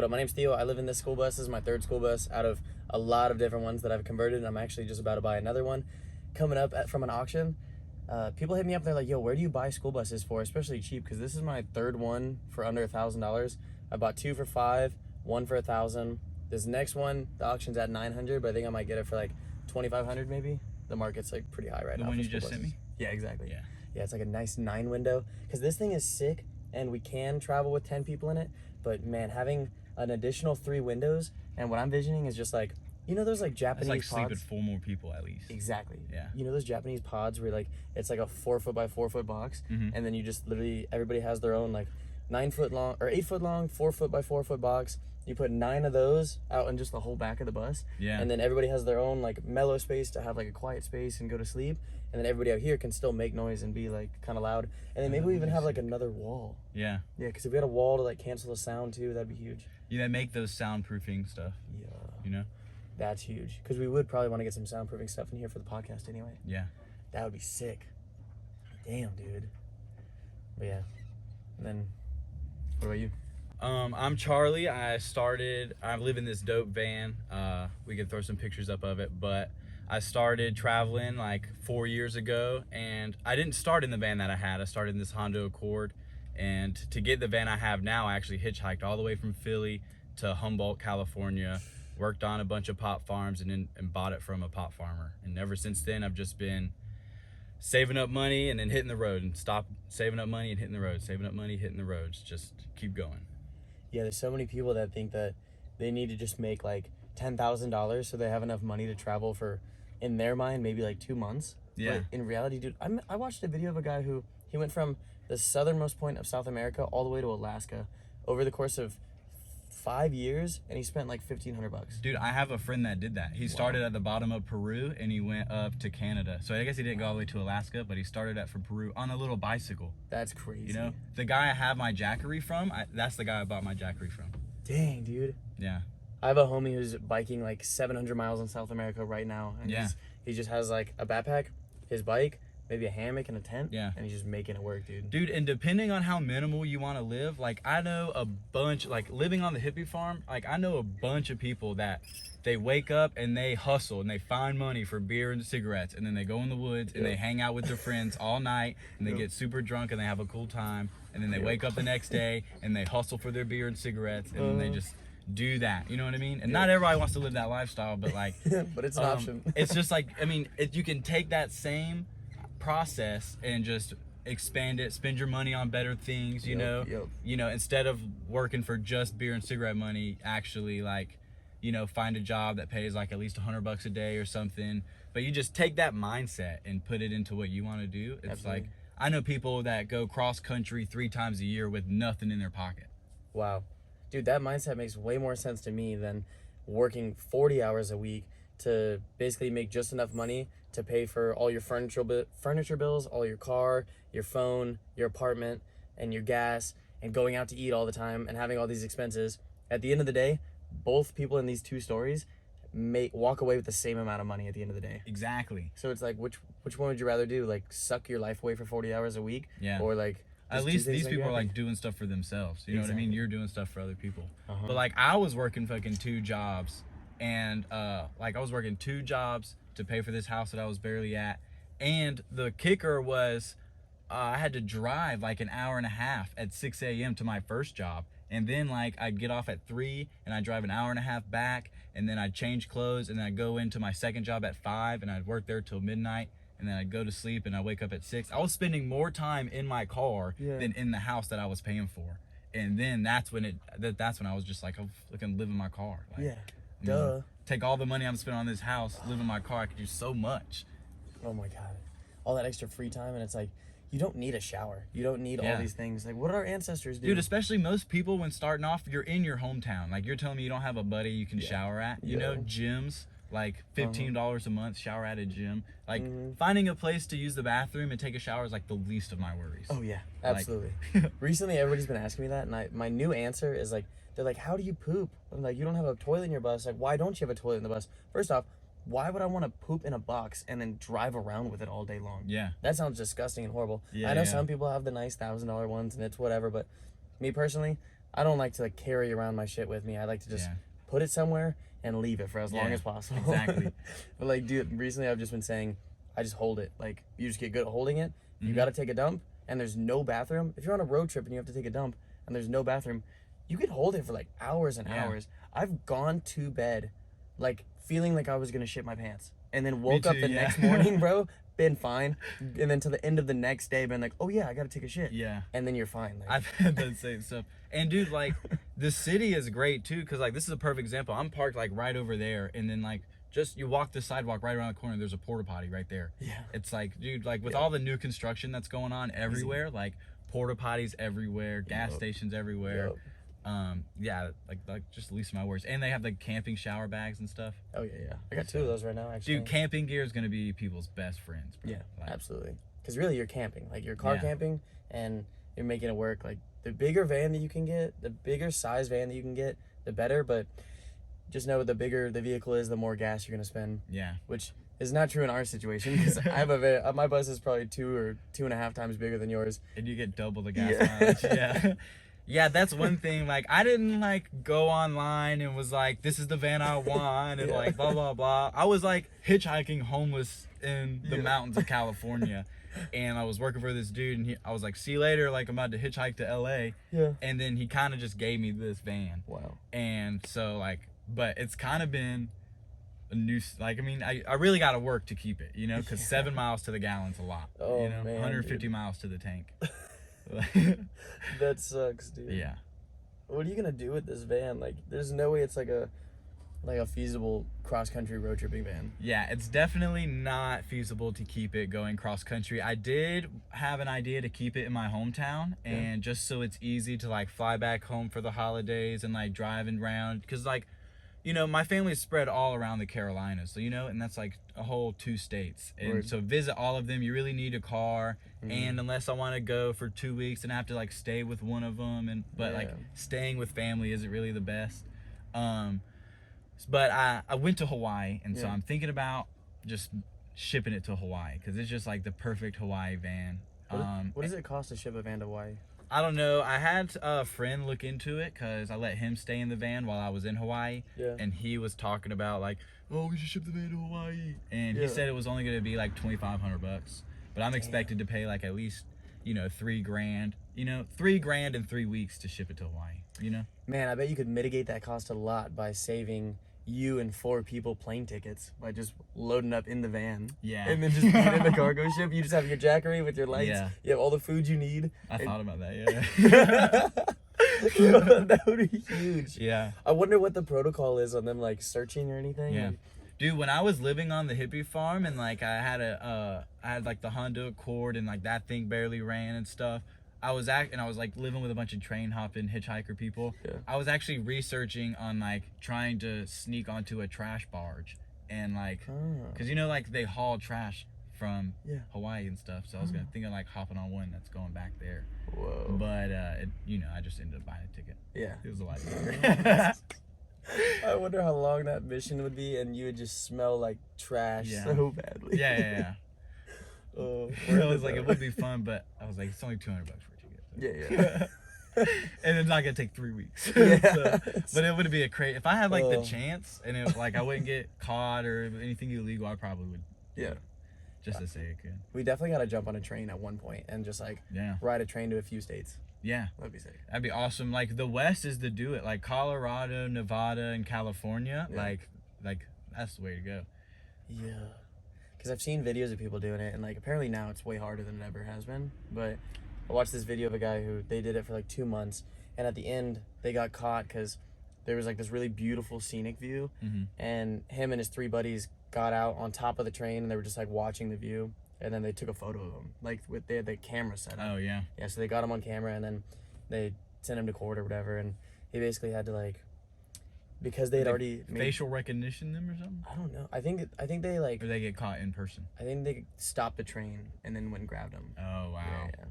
But my name's Theo. I live in this school bus. This is my third school bus out of a lot of different ones that I've converted. And I'm actually just about to buy another one coming up from an auction. People hit me up. They're like, yo, where do you buy school buses for? Especially cheap, because this is my third one for under $1,000. I bought 2 for $5, 1 for $1,000. This next one, the auction's at $900, but I think I might get it for like $2,500 maybe. The market's like pretty high right now. The one you just sent me? Yeah, exactly. Yeah, it's like a nice 9 window, because this thing is sick and we can travel with 10 people in it. But man, having an additional 3 windows, and what I'm visioning is just like, you know those like Japanese pods? It's like pods? sleep at 4 more people at least. Exactly. Yeah. You know those Japanese pods where like it's like a 4 foot by 4 foot box, Mhm. and then you just literally, everybody has their own like 9 foot long or 8 foot long 4 foot by 4 foot box. You put 9 of those out in just the whole back of the bus. Yeah. And then everybody has their own like mellow space to have like a quiet space and go to sleep. And then everybody out here can still make noise and be like kind of loud. And then maybe we even have like another wall. Yeah. Yeah, because if we had a wall to like cancel the sound too, that'd be huge. Yeah, they make those soundproofing stuff. Yeah. You know? That's huge. Because we would probably want to get some soundproofing stuff in here for the podcast anyway. Yeah. That would be sick. Damn, dude. But yeah. And then, what about you? I'm Charlie. I live in this dope van. We can throw some pictures up of it, but I started traveling like 4 years ago, and I didn't start in the van that I had. I started in this Honda Accord, and to get the van I have now, I actually hitchhiked all the way from Philly to Humboldt, California, worked on a bunch of pot farms, and bought it from a pot farmer. And ever since then, I've just been saving up money and then hitting the road, and stop saving up money and hitting the road, saving up money, hitting the roads, just keep going. Yeah, there's so many people that think that they need to just make like $10,000 so they have enough money to travel for, in their mind, maybe like 2 months. Yeah. But in reality, dude, I watched a video of a guy who, he went from the southernmost point of South America all the way to Alaska over the course of 5 years, and he spent like $1,500. Dude, I have a friend that did that. He started at the bottom of Peru and he went up to Canada. So I guess he didn't go all the way to Alaska, but he started from Peru on a little bicycle. That's crazy. You know, the guy I have my Jackery from, that's the guy I bought my Jackery from. Dang, dude. Yeah. I have a homie who's biking like 700 miles in South America right now. And Yeah. he just has like a backpack, his bike, maybe a hammock and a tent. Yeah. And he's just making it work, dude. Dude, and depending on how minimal you want to live, like I know a bunch, like living on the hippie farm, like I know a bunch of people that they wake up and they hustle and they find money for beer and cigarettes, and then they go in the woods and they hang out with their friends all night, and they get super drunk and they have a cool time, and then they wake up the next day and they hustle for their beer and cigarettes, and then they just do that. You know what I mean? And not everybody wants to live that lifestyle, but like but it's an option. It's just like, I mean, you can take that same process and just expand it, spend your money on better things, you know, instead of working for just beer and cigarette money, actually, like, you know, find a job that pays like at least $100 a day or something. But you just take that mindset and put it into what you want to do. It's Absolutely. like, I know people that go cross country 3 times a year with nothing in their pocket. Wow. Dude, that mindset makes way more sense to me than working 40 hours a week to basically make just enough money to pay for all your furniture bills, all your car, your phone, your apartment, and your gas, and going out to eat all the time and having all these expenses. At the end of the day, both people in these 2 stories walk away with the same amount of money at the end of the day. Exactly. So it's like, which one would you rather do? Like suck your life away for 40 hours a week? Yeah. Or like, at least these people are like doing stuff for themselves. You know what I mean? You're doing stuff for other people. But like I was working fucking 2 jobs, and like I was working 2 jobs to pay for this house that I was barely at. And the kicker was I had to drive like an hour and a half at 6 a.m. to my first job. And then like I'd get off at 3 and I'd drive an hour and a half back, and then I'd change clothes, and then I'd go into my second job at 5 and I'd work there till midnight, and then I'd go to sleep and I'd wake up at 6. I was spending more time in my car than in the house that I was paying for. And then that's when I was just like, I'm looking live in my car. Like, duh. Take all the money I'm spending on this house, live in my car. I could do so much. Oh my God. All that extra free time, and it's like, you don't need a shower. You don't need all these things. Like, what did our ancestors do? Dude, especially most people, when starting off, you're in your hometown. Like, you're telling me you don't have a buddy you can shower at. You know, gyms, like $15 a month, shower at a gym. Like, finding a place to use the bathroom and take a shower is like the least of my worries. Oh yeah, absolutely. Recently, everybody's been asking me that, and my new answer is like, they're like, how do you poop? I'm like, you don't have a toilet in your bus. Like, why don't you have a toilet in the bus? First off, why would I want to poop in a box and then drive around with it all day long? Yeah. That sounds disgusting and horrible. Yeah, I know some people have the nice $1,000 ones and it's whatever, but me personally, I don't like to like carry around my shit with me. I like to just put it somewhere and leave it for as long as possible. Exactly. But like, dude, recently I've just been saying, I just hold it. Like, you just get good at holding it. You got to take a dump and there's no bathroom. If you're on a road trip and you have to take a dump and there's no bathroom, you could hold it for like hours and hours. I've gone to bed like feeling like I was going to shit my pants and then woke up the next morning, bro, been fine. And then to the end of the next day, been like, oh yeah, I got to take a shit. Yeah. And then you're fine. Like, I've had that same stuff. And dude, like the city is great too. Cause like, this is a perfect example. I'm parked like right over there. And then like, just you walk the sidewalk right around the corner, there's a porta potty right there. Yeah. It's like, dude, like with all the new construction that's going on everywhere, like porta potties everywhere, gas stations everywhere. Yeah, like just the least of my worries. And they have the camping shower bags and stuff. Oh yeah. I got 2 of those right now, actually. Dude, camping gear is gonna be people's best friends, bro. Yeah, like, absolutely. Because really, you're camping, like you're car camping, and you're making it work. Like the bigger van that you can get, the bigger size van that you can get, the better. But just know the bigger the vehicle is, the more gas you're gonna spend. Yeah. Which is not true in our situation because I have a van. My bus is probably 2 or 2.5 times bigger than yours. And you get double the gas mileage. Yeah. Yeah, that's one thing. Like, I didn't like go online and was like, this is the van I want and like blah blah blah. I was like hitchhiking homeless in the mountains of California. And I was working for this dude, and I was like, see you later, like I'm about to hitchhike to LA. Yeah. And then he kind of just gave me this van. Wow. And so like, but it's kind of been a new, like, I mean, I really got to work to keep it, you know, because 7 miles to the gallon's a lot. Oh, you know, man, 150 miles to the tank. That sucks, dude. Yeah. What are you gonna do with this van? Like, there's no way it's like a feasible cross-country road tripping van. Yeah, it's definitely not feasible to keep it going cross-country. I did have an idea to keep it in my hometown, and just so it's easy to like fly back home for the holidays and like driving around, because like, you know, my family's spread all around the Carolinas, so, you know, and that's like a whole 2 states. And so visit all of them, you really need a car. And unless I want to go for 2 weeks and I have to like stay with one of them, but like staying with family isn't really the best. But I went to Hawaii, and so I'm thinking about just shipping it to Hawaii because it's just like the perfect Hawaii van. What does it cost to ship a van to Hawaii? I don't know. I had a friend look into it because I let him stay in the van while I was in Hawaii. Yeah. And he was talking about like, oh, we should ship the van to Hawaii. And he said it was only going to be like $2,500 bucks. But I'm expected to pay like at least, you know, $3,000. You know, $3,000 in 3 weeks to ship it to Hawaii. You know. Man, I bet you could mitigate that cost a lot by saving you and 4 people plane tickets by just loading up in the van. Yeah. And then just being in the cargo ship. You just have your Jackery with your lights. Yeah. You have all the food you need. I thought about that, yeah. That would be huge. Yeah. I wonder what the protocol is on them, like, searching or anything. Yeah. Dude, when I was living on the hippie farm and, like, I had like, the Honda Accord and, like, that thing barely ran and stuff, I was like living with a bunch of train hopping hitchhiker people. Yeah. I was actually researching on like trying to sneak onto a trash barge and like, cause you know like they haul trash from Hawaii and stuff. So I was thinking like hopping on one that's going back there. Whoa. But you know, I just ended up buying a ticket. Yeah. It was a lot easier. I wonder how long that mission would be, and you would just smell like trash so badly. Yeah. Oh, I was like, it would be fun, but I was like, it's only $200 for a ticket. So. Yeah. And it's not gonna take 3 weeks. Yeah. So, but it would be a crazy. If I had like the chance, and if like I wouldn't get caught or anything illegal, I probably would. Yeah. Just to say it could. We definitely gotta jump on a train at one point and just like ride a train to a few states. Yeah. That'd be sick. That'd be awesome. Like the West is to do it. Like Colorado, Nevada, and California. Yeah. Like that's the way to go. Yeah. Because I've seen videos of people doing it, and like apparently now it's way harder than it ever has been. But I watched this video of a guy who they did it for like 2 months, and at the end they got caught because there was like this really beautiful scenic view, and him and his 3 buddies got out on top of the train, and they were just like watching the view, and then they took a photo of him, like they had the camera set up. Oh yeah. Yeah, so they got him on camera, and then they sent him to court or whatever, and he basically had to like. Because they had already facial recognition them or something. I don't know. I think they like. Or they get caught in person. I think they stopped the train and then went and grabbed them. Oh wow. Yeah.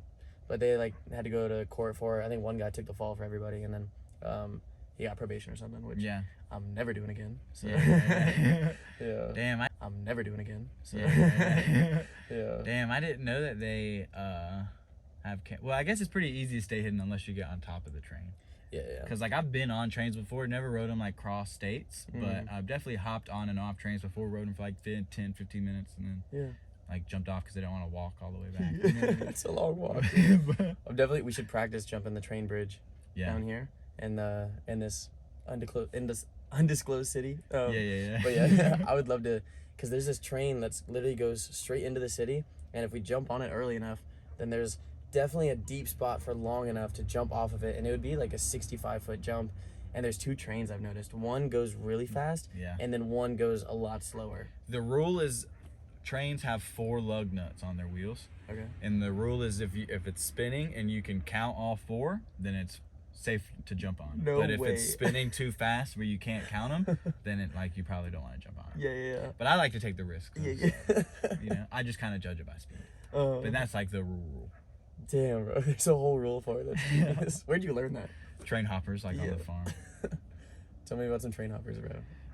But they like had to go to court for it. I think one guy took the fall for everybody, and then he got probation or something. Which I'm never doing again. So. Yeah. Damn. I'm never doing again. So. Yeah. Damn. I didn't know that they have. Well, I guess it's pretty easy to stay hidden unless you get on top of the train. Yeah, yeah. Because, like, I've been on trains before, never rode them, like, cross states, but I've definitely hopped on and off trains before, rode them for, like, 10, 15 minutes, and then, like, jumped off because I didn't want to walk all the way back. You know what I mean? It's a long walk. We should practice jumping the train bridge down here in this undisclosed city. But yeah, I would love to, because there's this train that's literally goes straight into the city, and if we jump on it early enough, then there's definitely a deep spot for long enough to jump off of it, and it would be like a 65-foot jump. And there's two trains I've noticed. One goes really fast, and then one goes a lot slower. The rule is trains have 4 lug nuts on their wheels. Okay. And the rule is if it's spinning and you can count all 4, then it's safe to jump on. But if it's spinning too fast where you can't count them, then it, like, you probably don't want to jump on it. Yeah. But I like to take the risk. Yeah. You know, I just kind of judge it by speed. But that's like the rule. Damn, bro. There's a whole rule for it. That's genius. Where'd you learn that? Train hoppers, like on the farm. Tell me about some train hoppers, bro.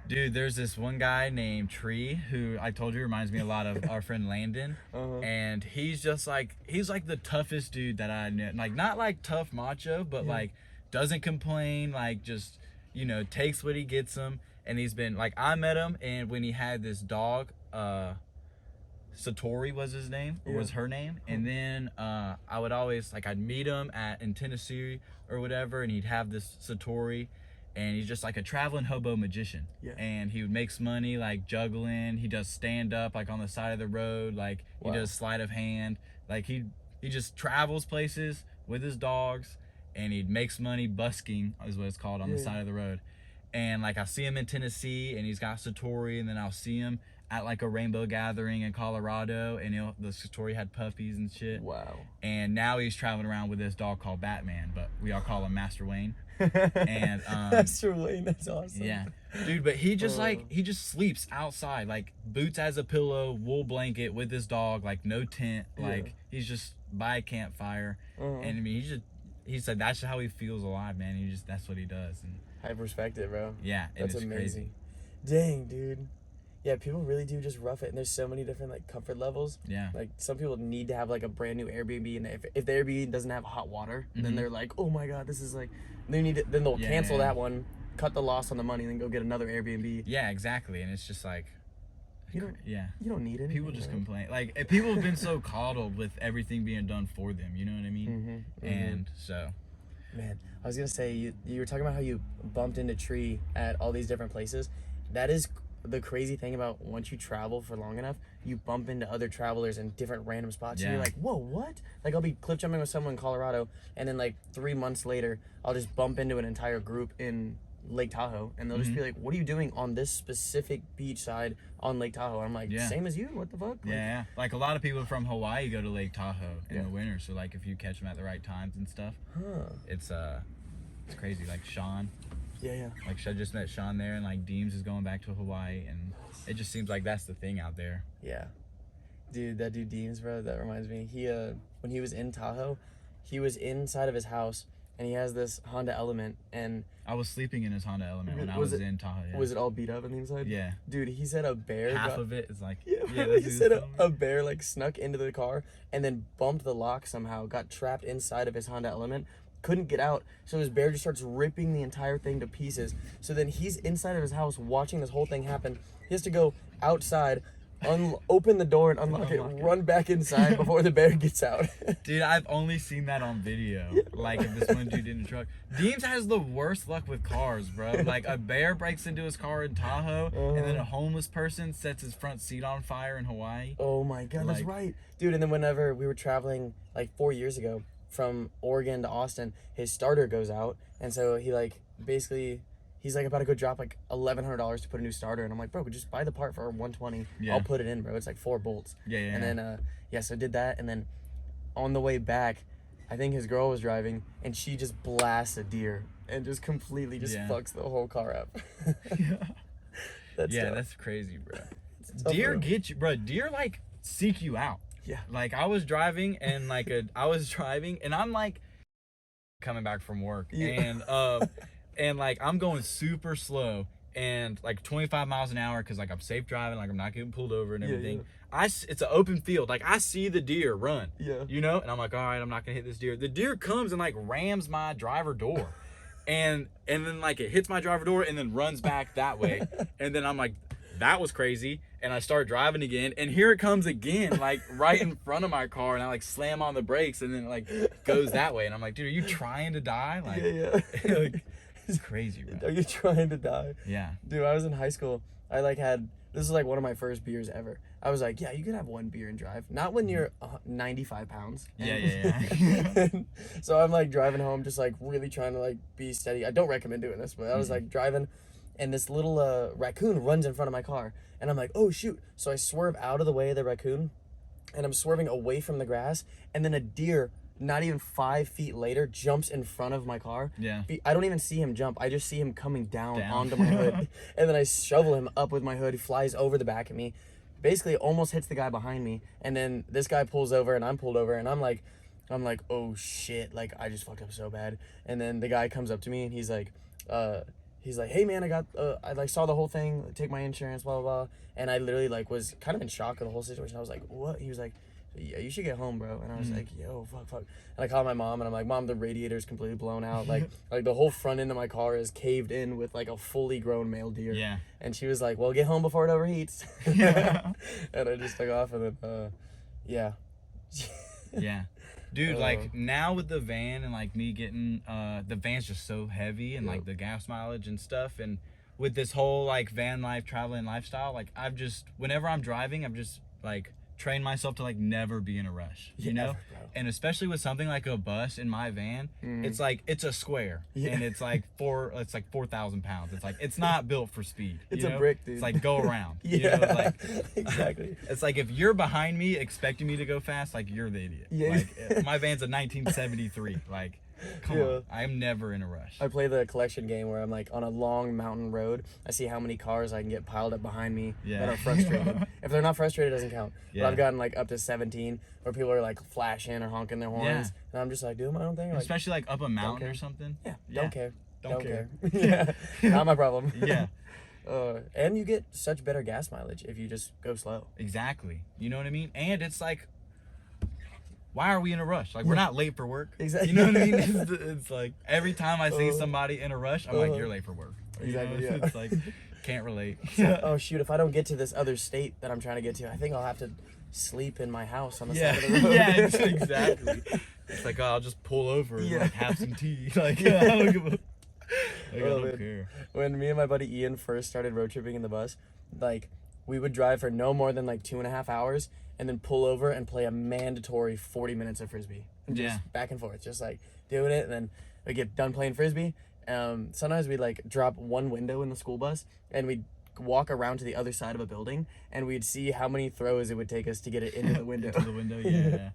Dude, there's this one guy named Tree who I told you reminds me a lot of our friend Landon. And he's like the toughest dude that I know. Like, not like tough macho, but like doesn't complain, like just, you know, takes what he gets him. And he's been like, I met him, and when he had this dog, Satori was his name, or was her name, and then I would always, like, I'd meet him in Tennessee or whatever, and he'd have this Satori, and he's just like a traveling hobo magician. And he makes money like juggling. He does stand up like on the side of the road, like he does sleight of hand, like he just travels places with his dogs, and he makes money busking is what it's called on the side of the road. And like I see him in Tennessee, and he's got Satori, and then I'll see him at like a rainbow gathering in Colorado, and the Satori had puppies and shit. Wow. And now he's traveling around with this dog called Batman, but we all call him Master Wayne. And Master Wayne, that's awesome. Yeah, dude, but he just he just sleeps outside, like boots as a pillow, wool blanket with his dog, like no tent, like he's just by a campfire. And I mean, he said that's how he feels alive, man. That's what he does. And I respect it, bro. Yeah, that's amazing. Crazy. Dang, dude. Yeah, people really do just rough it, and there's so many different like comfort levels. Yeah. Like some people need to have like a brand new Airbnb, and if the Airbnb doesn't have hot water, then they're like, oh my god, this is like, then they'll cancel that one, cut the loss on the money, and then go get another Airbnb. Yeah, exactly, and it's just like, you don't need it. People just complain. Like, people have been so coddled with everything being done for them. You know what I mean? And so. Man, I was gonna say you were talking about how you bumped into Tree at all these different places. That is the crazy thing about once you travel for long enough, you bump into other travelers in different random spots. And you're like, whoa, what? Like, I'll be cliff jumping with someone in Colorado, and then like 3 months later, I'll just bump into an entire group in Lake Tahoe, and they'll just be like, what are you doing on this specific beach side on Lake Tahoe? And I'm like, same as you? What the fuck? Like, like a lot of people from Hawaii go to Lake Tahoe in the winter, so like if you catch them at the right times and stuff, it's crazy. Like Sean. Like I just met Sean there, and like Deems is going back to Hawaii, and it just seems like that's the thing out there. Yeah. Dude, that dude Deems, bro, that reminds me. He when he was in Tahoe, he was inside of his house, and he has this Honda Element, and I was sleeping in his Honda Element when I was in Tahoe. Was it all beat up on the inside? Yeah. Dude, he said a bear. Half of it is like. He said a bear like snuck into the car and then bumped the lock somehow, got trapped inside of his Honda Element, couldn't get out, so his bear just starts ripping the entire thing to pieces. So then he's inside of his house watching this whole thing happen. He has to go outside, open the door and unlock it, run back inside before the bear gets out. Dude, I've only seen that on video. Like, if this one dude in the truck. Deems has the worst luck with cars, bro. Like, a bear breaks into his car in Tahoe, and then a homeless person sets his front seat on fire in Hawaii. Oh my god, that's right. Dude, and then whenever we were traveling, like 4 years ago, from Oregon to Austin, his starter goes out, and so he like basically he's like about to go drop like $1,100 to put a new starter, and I'm like, bro, just buy the part for $120. I'll put it in, bro. It's like 4 bolts. And then so did that, and then on the way back, I think his girl was driving, and she just blasts a deer and just completely fucks the whole car up. That's crazy, bro. Deer get you, bro. Deer like seek you out. Yeah. Like I was driving and I'm like coming back from work and like I'm going super slow and like 25 miles an hour because like I'm safe driving, like I'm not getting pulled over and everything. It's an open field. Like I see the deer run. You know, and I'm like, all right, I'm not gonna hit this deer. The deer comes and like rams my driver door. and then like it hits my driver door and then runs back that way. And then I'm like, that was crazy. And I start driving again, and here it comes again, like right in front of my car, and I like slam on the brakes, and then it like goes that way. And I'm like, dude, are you trying to die? Like, like, it's crazy, bro. Are you trying to die? Yeah. Dude, I was in high school. I like had, this is like one of my first beers ever. I was like, yeah, you can have one beer and drive. Not when you're 95 pounds. Yeah. So I'm like driving home, just like really trying to like be steady. I don't recommend doing this, but I was like driving, and this little raccoon runs in front of my car. And I'm like, oh shoot. So I swerve out of the way of the raccoon, and I'm swerving away from the grass, and then a deer, not even 5 feet later, jumps in front of my car. Yeah. I don't even see him jump. I just see him coming down. Onto my hood. And then I shovel him up with my hood. He flies over the back of me. Basically almost hits the guy behind me. And then this guy pulls over, and I'm pulled over, and I'm like, oh shit, like I just fucked up so bad. And then the guy comes up to me, and he's like, hey man, I like saw the whole thing, take my insurance, blah, blah, blah. And I literally like was kind of in shock of the whole situation. I was like, what? He was like, yeah, you should get home, bro. And I was like, yo, fuck. And I called my mom, and I'm like, Mom, the radiator's completely blown out. Like the whole front end of my car is caved in with like a fully grown male deer. Yeah. And she was like, well, get home before it overheats. Yeah. And I just took off, and then, yeah. Yeah. Dude, like now with the van and like me getting, the van's just so heavy and like the gas mileage and stuff. And with this whole like van life, traveling lifestyle, like whenever I'm driving, I'm just like train myself to like never be in a rush, you know? And especially with something like a bus in my van, it's like, it's a square and it's like 4,000 pounds. It's like, it's not built for speed. It's you a know? brick, dude. It's like go around. Yeah, you know? Like, exactly. It's like if you're behind me expecting me to go fast, like you're the idiot. Yeah. Like my van's a 1973. Like, come on. I'm never in a rush. I play the collection game where I'm like on a long mountain road. I see how many cars I can get piled up behind me that are frustrated. If they're not frustrated, it doesn't count. But I've gotten like up to 17 where people are like flashing or honking their horns. And I'm just like doing my own thing. Like, especially like up a mountain or something. Yeah, don't care. Don't care. Yeah, not my problem. Yeah. And you get such better gas mileage if you just go slow. Exactly. You know what I mean? And it's like, why are we in a rush? Like, we're not late for work. Exactly. You know what I mean? It's like, every time I see somebody in a rush, I'm like, you're late for work. Exactly, You know? yeah. It's like, can't relate. So, oh, shoot, if I don't get to this other state that I'm trying to get to, I think I'll have to sleep in my house on the side of the road. Yeah, exactly. It's like, oh, I'll just pull over and like have some tea. Like, I don't give a... I don't care. When me and my buddy Ian first started road tripping in the bus, like, we would drive for no more than like 2.5 hours and then pull over and play a mandatory 40 minutes of Frisbee. And just back and forth, just like doing it. And then we get done playing Frisbee. Sometimes we'd like drop one window in the school bus and we'd walk around to the other side of a building and we'd see how many throws it would take us to get it into the window. Into the window, yeah.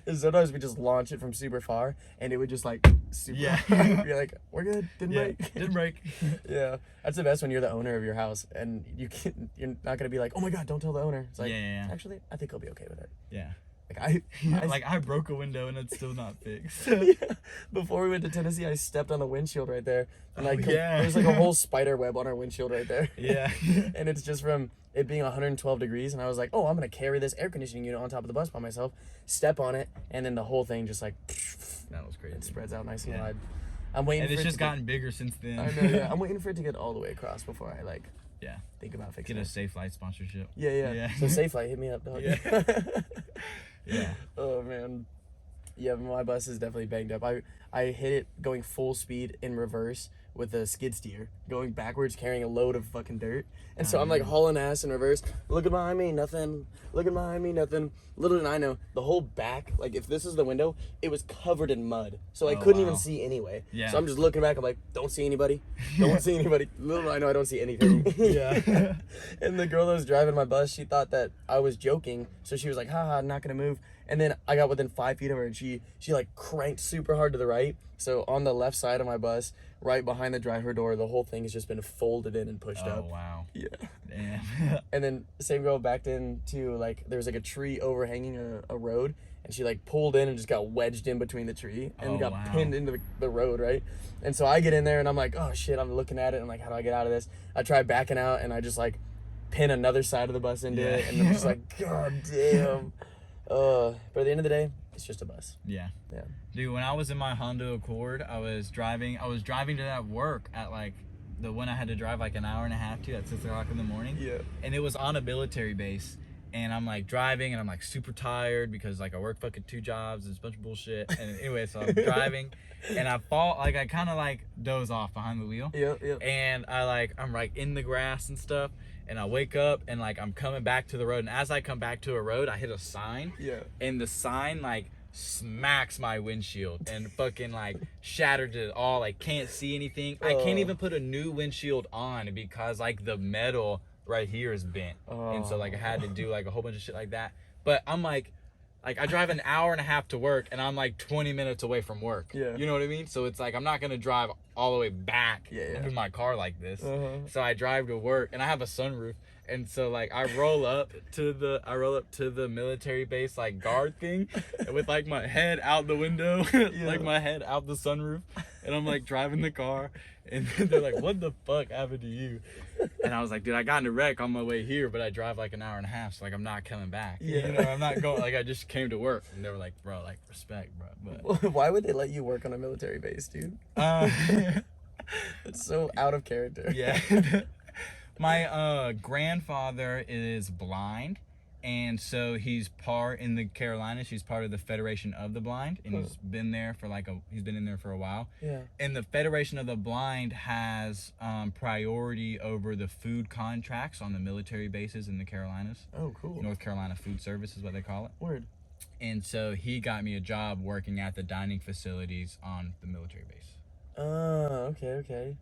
And sometimes we just launch it from super far and it would just like super you're like, we're good, didn't break. Didn't break. Yeah, that's the best when you're the owner of your house and you're not gonna be like, oh my god, don't tell the owner. It's like, actually, I think he'll be okay with it. Yeah. Like I broke a window and it's still not fixed. Before we went to Tennessee, I stepped on the windshield right there, and like there's like a whole spider web on our windshield right there. Yeah. And it's just from it being 112 degrees, and I was like, oh, I'm gonna carry this air conditioning unit on top of the bus by myself, step on it, and then the whole thing just like that was crazy. It spreads out nice and wide. I'm waiting. And it's just gotten bigger since then. I know. Yeah, I'm waiting for it to get all the way across before I like. Yeah. Think about fixing it. Get a Safe Flight sponsorship. Yeah. So Safe Flight, hit me up, dog. Yeah. Yeah. Oh man. Yeah, my bus is definitely banged up. I hit it going full speed in reverse with a skid steer, going backwards, carrying a load of fucking dirt. And so I'm like hauling ass in reverse. Looking behind me, nothing. Looking behind me, nothing. Little did I know, the whole back, like if this is the window, it was covered in mud. So I couldn't even see anyway. Yeah. So I'm just looking back, I'm like, don't see anybody. Don't see anybody. Little did I know I don't see anything. Yeah. And the girl that was driving my bus, she thought that I was joking. So she was like, haha, I'm not gonna move. And then I got within 5 feet of her and she like cranked super hard to the right. So on the left side of my bus, right behind the driver door, the whole thing has just been folded in and pushed up. Oh, wow. Yeah. Damn. And then same girl backed into like, there was like a tree overhanging a road and she like pulled in and just got wedged in between the tree and got pinned into the road, right? And so I get in there and I'm like, oh shit, I'm looking at it. I'm like, how do I get out of this? I try backing out and I just like pin another side of the bus into it. And I'm just like, god damn. But at the end of the day, It's just a bus. Yeah. Yeah. Dude, when I was in my Honda Accord, I was driving to that work at like the one I had to drive like an hour and a half to at 6 o'clock in the morning. Yeah. And it was on a military base. And I'm like driving and I'm like super tired because like I work fucking 2 jobs and it's a bunch of bullshit. And anyway, so I'm driving and I kind of like doze off behind the wheel. Yeah. And I'm like in the grass and stuff. And I wake up and like I'm coming back to the road. And as I come back to a road, I hit a sign. Yeah. And the sign like smacks my windshield and fucking like shattered it all. Like can't see anything. I can't even put a new windshield on because like the metal right here is bent. And so like I had to do like a whole bunch of shit like that. But I'm like I drive an hour and a half to work and I'm like 20 minutes away from work. Yeah. You know what I mean? So it's like I'm not gonna drive all the way back in my car like this. So I drive to work and I have a sunroof. And so like I roll up to the military base like guard thing with like my head out the window, like my head out the sunroof, and I'm like driving the car and they're like, "What the fuck happened to you?" And I was like, "Dude, I got in a wreck on my way here, but I drive like an hour and a half, so like I'm not coming back. Yeah. You know, I'm not going, like I just came to work." And they were like, "Bro, like respect, bro." But why would they let you work on a military base, dude? It's so out of character. Yeah. My grandfather is blind, and so he's in the Carolinas. He's part of the Federation of the Blind, and he's been there for he's been in there for a while. Yeah. And the Federation of the Blind has priority over the food contracts on the military bases in the Carolinas. Oh, cool. North Carolina Food Service is what they call it. Word. And so he got me a job working at the dining facilities on the military base. Oh, okay.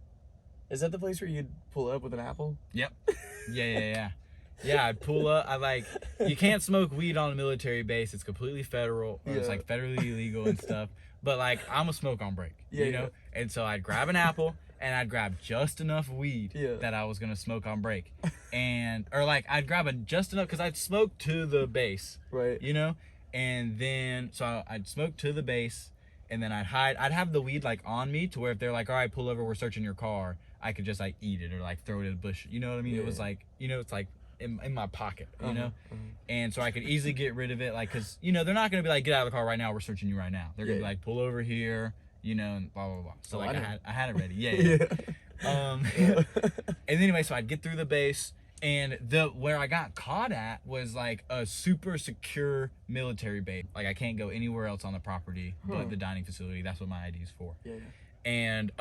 Is that the place where you'd pull up with an apple? Yep. Yeah. Yeah, I'd pull up. You can't smoke weed on a military base. It's completely federal. Or it's like federally illegal and stuff. But like, I'm a smoke on break, you know? And so I'd grab an apple and I'd grab just enough weed that I was going to smoke on break. I'd grab just enough because I'd smoke to the base. Right. You know? And then, so I'd smoke to the base and then I'd have the weed like on me to where if they're like, "All right, pull over, we're searching your car," I could just like eat it or like throw it in a bush. You know what I mean? It was like, you know, it's like in my pocket, you know? And so I could easily get rid of it. Like, cause you know, they're not going to be like, "Get out of the car right now. We're searching you right now." They're going to be like, "Pull over here," you know, and blah, blah, blah. So like I had it ready. Yeah. And anyway, so I'd get through the base and where I got caught at was like a super secure military base. Like I can't go anywhere else on the property but the dining facility. That's what my ID is for. Yeah. And,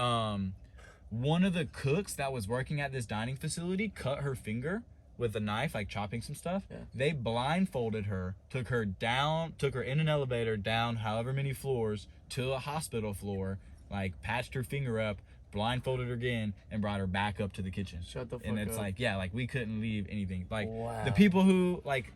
one of the cooks that was working at this dining facility cut her finger with a knife, like chopping some stuff. Yeah. They blindfolded her, took her in an elevator down however many floors to a hospital floor, like patched her finger up, blindfolded her again, and brought her back up to the kitchen. Shut the fuck up. And it's like, yeah, like we couldn't leave anything. Like wow. The people who like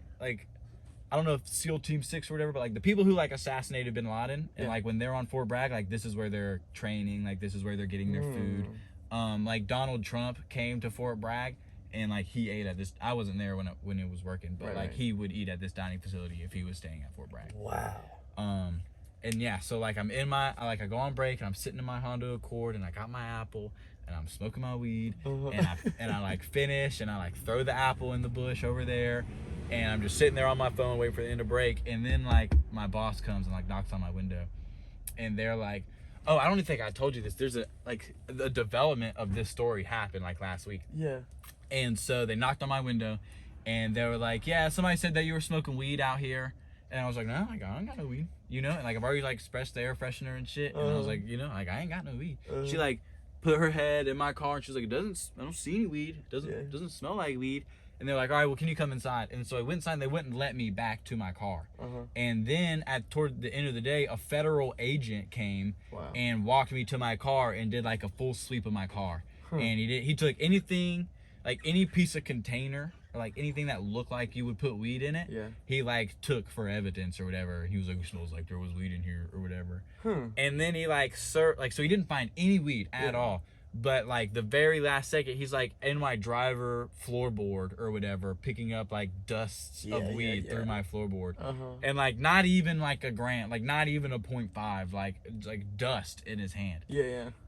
I don't know if SEAL Team 6 or whatever, but like the people who like assassinated bin Laden and like when they're on Fort Bragg, like this is where they're training, like this is where they're getting their food. Like Donald Trump came to Fort Bragg and like he ate at this. I wasn't there when it was working, but he would eat at this dining facility if he was staying at Fort Bragg. Wow. And yeah, so like I go on break and I'm sitting in my Honda Accord and I got my apple and I'm smoking my weed and I like finish and I like throw the apple in the bush over there. And I'm just sitting there on my phone waiting for the end of break. And then, like, my boss comes and, like, knocks on my window. And they're like, "Oh, I don't even think I told you this. There's the development of this story happened, like, last week." Yeah. And so they knocked on my window. And they were like, "Yeah, somebody said that you were smoking weed out here." And I was like, "No, like, I don't got no weed." You know? And, like, I've already, like, sprayed the air freshener and shit. And I was like, you know, like, I ain't got no weed. She, like, put her head in my car. And she was like, I don't see any weed. It doesn't smell like weed. And they're like, "All right, well, can you come inside?" And so I went inside and they wouldn't let me back to my car. And then toward the end of the day, a federal agent came and walked me to my car and did like a full sweep of my car. And he took anything, like any piece of container or like anything that looked like you would put weed in it. Yeah. He like took for evidence or whatever. He was like, "It smells like there was weed in here," or whatever. And then he so he didn't find any weed at all. But like the very last second, he's like in my driver floorboard or whatever, picking up like dusts of weed through my floorboard, and like not even like a gram, like not even a 0.5, like dust in his hand.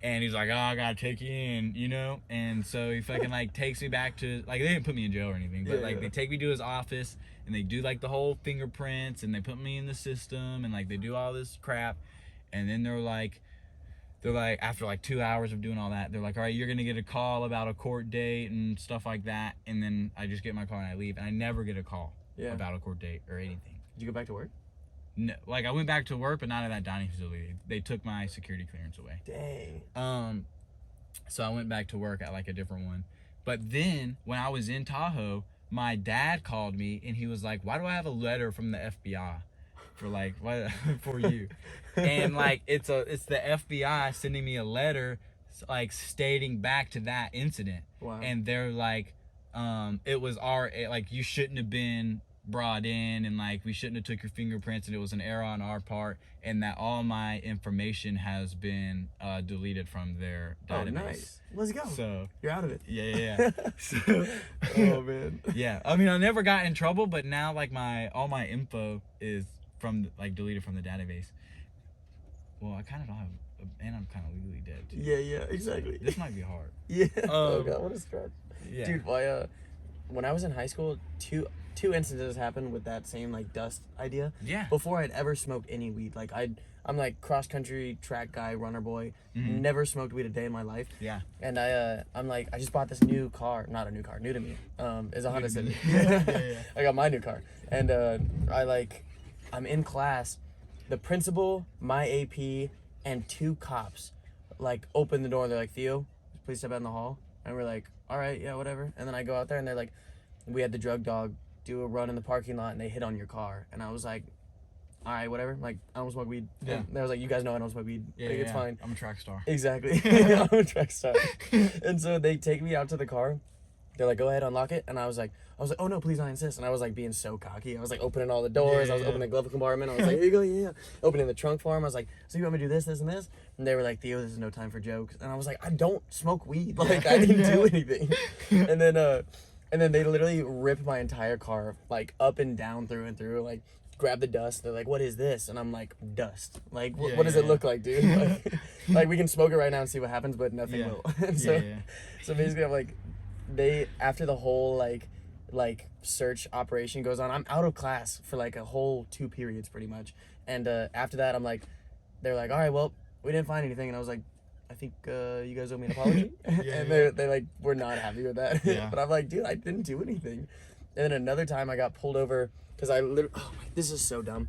And he's like, oh, I gotta take you in, you know. And so he fucking like takes me back to, like, they didn't put me in jail or anything, but like they take me to his office and they do like the whole fingerprints and they put me in the system and like they do all this crap, and then they're like, after like 2 hours of doing all that, they're like, all right, you're gonna get a call about a court date and stuff like that. And then I just get in my car and I leave, and I never get a call about a court date or anything. Did you go back to work? No, like I went back to work, but not at that dining facility. They took my security clearance away. Dang. So I went back to work at like a different one. But then when I was in Tahoe, my dad called me and he was like, why do I have a letter from the FBI for like, what, for you? And like it's the FBI sending me a letter like stating back to that incident. Wow. And they're like, it was like you shouldn't have been brought in, and like we shouldn't have took your fingerprints, and it was an error on our part, and that all my information has been deleted from their database. Oh, nice. Let's go. So you're out of it. Yeah. So, oh man. Yeah. I mean, I never got in trouble, but now like all my info is from like deleted from the database. Well, I kind of don't have, and I'm kind of legally dead too. Yeah, exactly. This might be hard. Yeah. Oh god, what a stretch. Yeah. Dude, when I was in high school, two instances happened with that same like dust idea. Yeah. Before I'd ever smoked any weed, like I'm like cross country track guy, runner boy, never smoked weed a day in my life. Yeah. And I'm like, I just bought this new car, not a new car, new to me. It's a Honda Civic. Yeah. I got my new car, and I'm in class. The principal, my AP, and 2 cops, like, open the door. They're like, Theo, please step out in the hall. And we're like, all right, yeah, whatever. And then I go out there, and they're like, we had the drug dog do a run in the parking lot, and they hit on your car. And I was like, all right, whatever. Like, I don't smoke weed. Yeah. And they was like, you guys know I don't smoke weed. Yeah, like, it's fine. I'm a track star. Exactly. I'm a track star. And so they take me out to the car. They're like, go ahead, unlock it. And I was like, oh no, please, I insist. And I was like being so cocky. I was like opening all the doors. I was opening the glove compartment. I was like, here you go, yeah. Opening the trunk for him. I was like, so you want me to do this, this, and this? And they were like, Theo, this is no time for jokes. And I was like, I don't smoke weed. Like, I didn't do anything. And then they literally ripped my entire car, like, up and down, through and through, like, grab the dust. They're like, what is this? And I'm like, dust. Like, what does it look like, dude? Like, we can smoke it right now and see what happens, but nothing will. And so basically, I'm like, after the whole like search operation goes on, I'm out of class for like a whole 2 periods pretty much. And after that, I'm like, they're like, all right, well, we didn't find anything. And I was like, I think you guys owe me an apology. And they like were not happy with that. But I'm like, dude, I didn't do anything. And then another time I got pulled over because I literally, this is so dumb.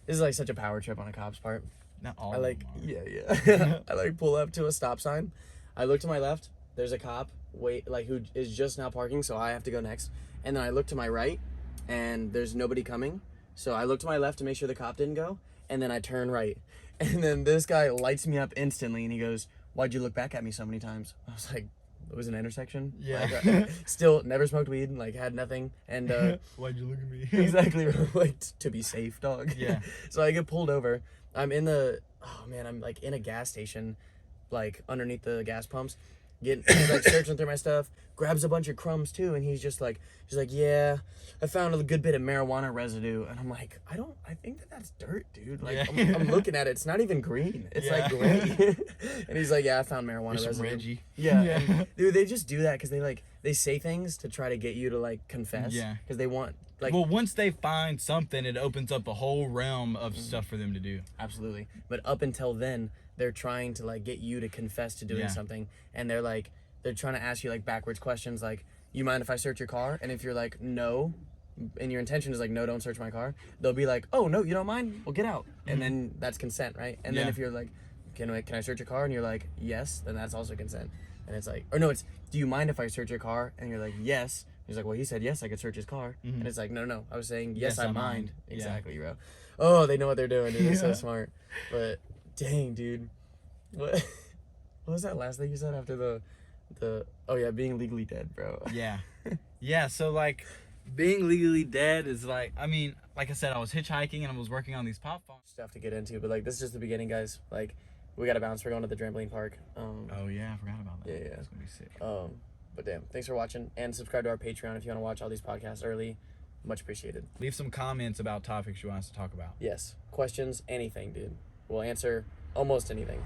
This is like such a power trip on a cop's part. Not all. I like, of them yeah. I like pull up to a stop sign. I look to my left. There's a cop who is just now parking, so I have to go next. And then I look to my right, and there's nobody coming. So I look to my left to make sure the cop didn't go, and then I turn right. And then this guy lights me up instantly, and he goes, why'd you look back at me so many times? I was like, it was an intersection. Yeah. Like, still never smoked weed, like had nothing. And why'd you look at me? Exactly, like to be safe, dog. Yeah. So I get pulled over. I'm like in a gas station, like underneath the gas pumps. He's like searching through my stuff, grabs a bunch of crumbs too, and he's like, yeah, I found a good bit of marijuana residue. And I'm like, I think that's dirt, dude. Like, I'm looking at it, it's not even green, it's like gray. And he's like, yeah, I found marijuana residue. Reggie. Yeah. And, dude, they just do that because they say things to try to get you to like confess. Yeah. Because they want, like, well, once they find something, it opens up a whole realm of stuff for them to do. Absolutely. But up until then, they're trying to like get you to confess to doing something, and they're trying to ask you like backwards questions, like, you mind if I search your car? And if you're like, no, and your intention is like, no, don't search my car, they'll be like, oh no, you don't mind? Well, get out. And then that's consent, right? And then if you're like, can I search your car? And you're like, yes, then that's also consent. And it's like, or no, it's, do you mind if I search your car? And you're like, yes. He's like, well, he said yes, I could search his car. And it's like, no, I was saying yes, I mind. Exactly, bro. Oh, they know what they're doing, dude. They're so smart. But dang, dude. What was that last thing you said after the being legally dead, bro? Yeah, so like being legally dead is like, I mean, like I said, I was hitchhiking and I was working on these pop phones. Stuff to get into, but like this is just the beginning, guys. Like, We got to bounce. We're going to the trampoline park. Oh yeah, I forgot about that. Yeah. It's gonna be sick. But damn, thanks for watching, and subscribe to our Patreon if you want to watch all these podcasts early. Much appreciated. Leave some comments about topics you want us to talk about. Yes, questions, anything, dude. We'll answer almost anything.